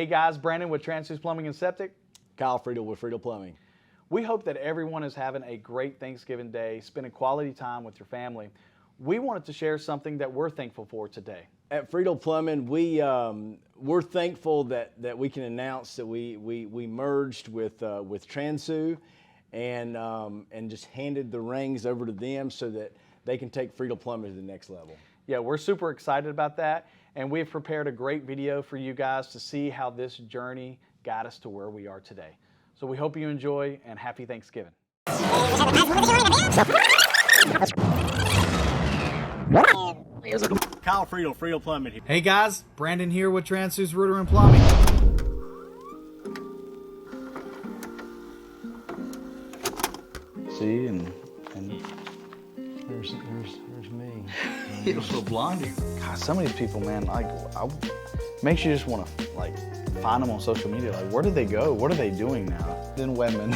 Hey guys, Brandon with Transou Plumbing and Septic. Kyle Freedle with Freedle Plumbing. We hope that everyone is having a great Thanksgiving day, spending quality time with your family. We wanted to share something that we're thankful for today. At Freedle Plumbing, we're thankful that we can announce that we merged with Transou and just handed the reins over to them so that they can take Freedle Plumbing to the next level. Yeah, we're super excited about that, and we've prepared a great video for you guys to see how this journey got us to where we are today. So we hope you enjoy, and happy Thanksgiving. Kyle Freedle, Freedle Plumbing here. Hey guys, Brandon here with Transou's Rooter and Plumbing. See, and There's me. you're so blondie. God, some of these people, man, like, makes you just want to like find them on social media. Like, where did they go? What are they doing now? In Redmond.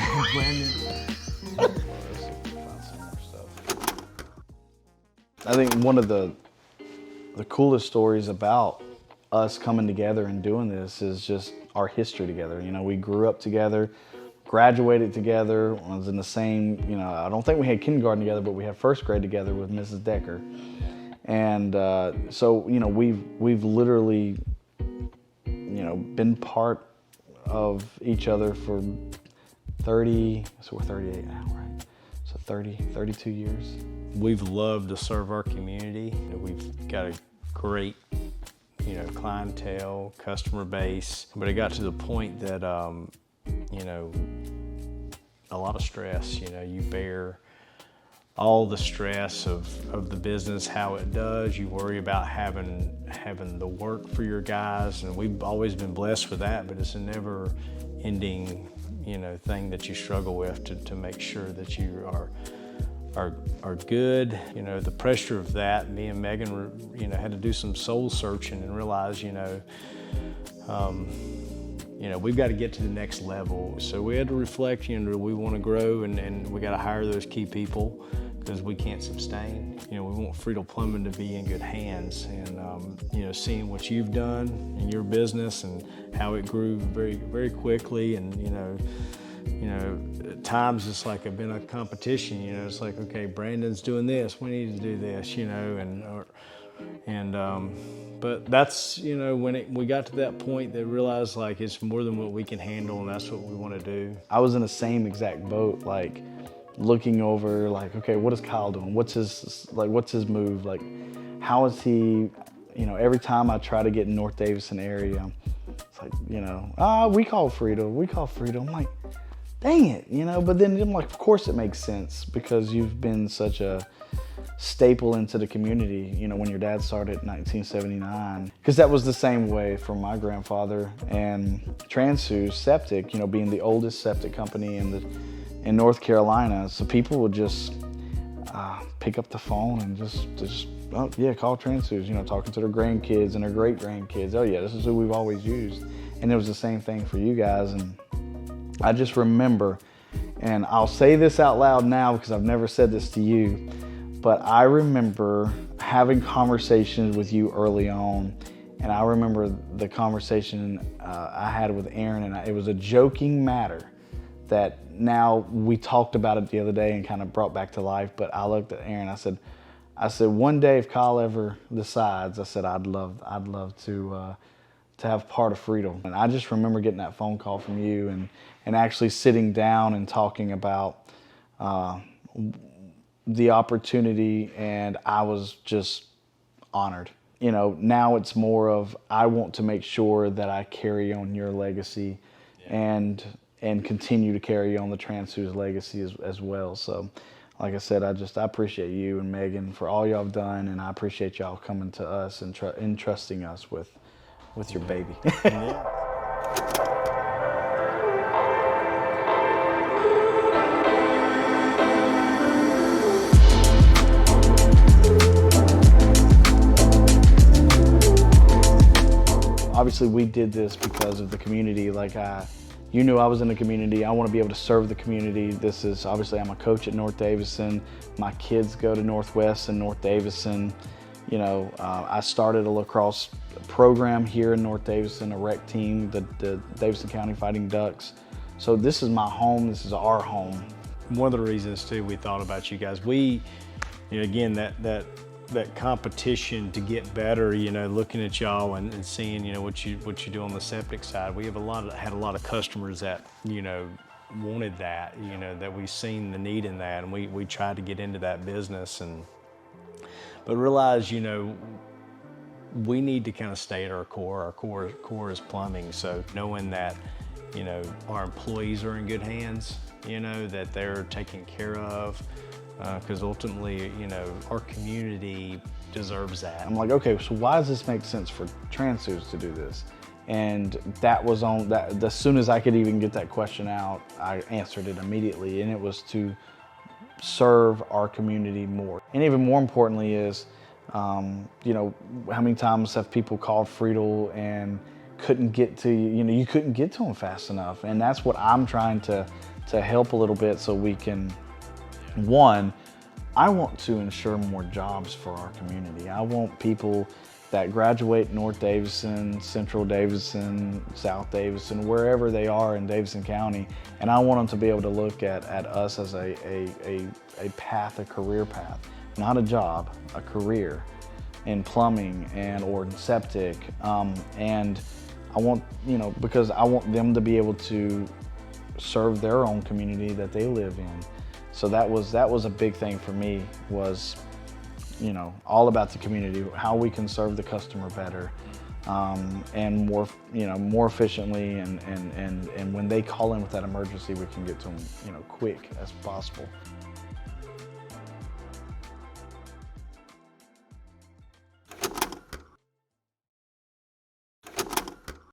I think one of the coolest stories about us coming together and doing this is just our history together. You know, we grew up together, graduated together, was in the same, you know, I don't think we had kindergarten together, but we had first grade together with Mrs. Decker. And so, you know, we've literally, you know, been part of each other for 30, so we're 38 now, right? So 32 years. We've loved to serve our community. You know, we've got a great, you know, clientele, customer base, but it got to the point that, you know, a lot of stress. You know, you bear all the stress of the business, how it does. You worry about having the work for your guys, and we've always been blessed with that, but it's a never ending, you know, thing that you struggle with to make sure that you are good. You know, the pressure of that, me and Megan, you know, had to do some soul searching and realize, you know, we've got to get to the next level. So we had to reflect, you know, do we want to grow, and we got to hire those key people because we can't sustain. You know, we want Freedle Plumbing to be in good hands, and you know, seeing what you've done in your business and how it grew very, very quickly, and you know, at times it's like been a competition. You know, it's like, okay, Brandon's doing this, we need to do this, you know, but that's, you know, when we got to that point, they realized like it's more than what we can handle, and that's what we want to do. I was in the same exact boat, like looking over, like, okay, what is Kyle doing? What's his move? Like, how is he, you know, every time I try to get in North Davidson area, it's like, you know, we call Freedle. I'm like, dang it, you know, but then I'm like, of course it makes sense because you've been such a staple into the community, you know, when your dad started in 1979, because that was the same way for my grandfather. And Transou Septic, you know, being the oldest septic company in North Carolina, so people would just pick up the phone and just oh yeah, call Transou's, you know, talking to their grandkids and their great grandkids. Oh yeah, this is who we've always used. And it was the same thing for you guys. And I just remember, and I'll say this out loud now because I've never said this to you, but I remember having conversations with you early on, and I remember the conversation I had with Aaron, and it was a joking matter that now we talked about it the other day and kind of brought back to life. But I looked at Aaron, I said, one day if Kyle ever decides, I said, I'd love to have part of Freedle. And I just remember getting that phone call from you and actually sitting down and talking about the opportunity, and I was just honored. You know, now it's more of, I want to make sure that I carry on your legacy, and continue to carry on the Transou's legacy as well. So like I said, I appreciate you and Megan for all y'all have done, and I appreciate y'all coming to us and entrusting us with your baby. Yeah. Obviously, we did this because of the community. Like, you knew I was in the community. I want to be able to serve the community. This is, obviously, I'm a coach at North Davidson. My kids go to Northwest and North Davidson. I started a lacrosse program here in North Davidson, a rec team, the Davidson County Fighting Ducks. So this is my home, this is our home. One of the reasons too we thought about you guys, again, that competition to get better, looking at y'all and seeing, what you do on the septic side. We have had a lot of customers that, wanted that, that we've seen the need in that, and we tried to get into that business, but realize, we need to kind of stay at our core. Our core is plumbing. So knowing that, our employees are in good hands, that they're taken care of, because ultimately, our community deserves that. I'm like, okay, so why does this make sense for Transou's to do this? And that was on that. As soon as I could even get that question out, I answered it immediately, and it was to serve our community more. And even more importantly is, how many times have people called Freedle and couldn't get to you? You couldn't get to them fast enough, and that's what I'm trying to help a little bit, so we can. One, I want to ensure more jobs for our community. I want people that graduate North Davidson, Central Davidson, South Davidson, wherever they are in Davidson County, and I want them to be able to look at us as a path, a career path, not a job, a career in plumbing or in septic, and I want, because I want them to be able to serve their own community that they live in. So that was a big thing for me, was, all about the community, how we can serve the customer better, and more efficiently, and when they call in with that emergency, we can get to them, quick as possible.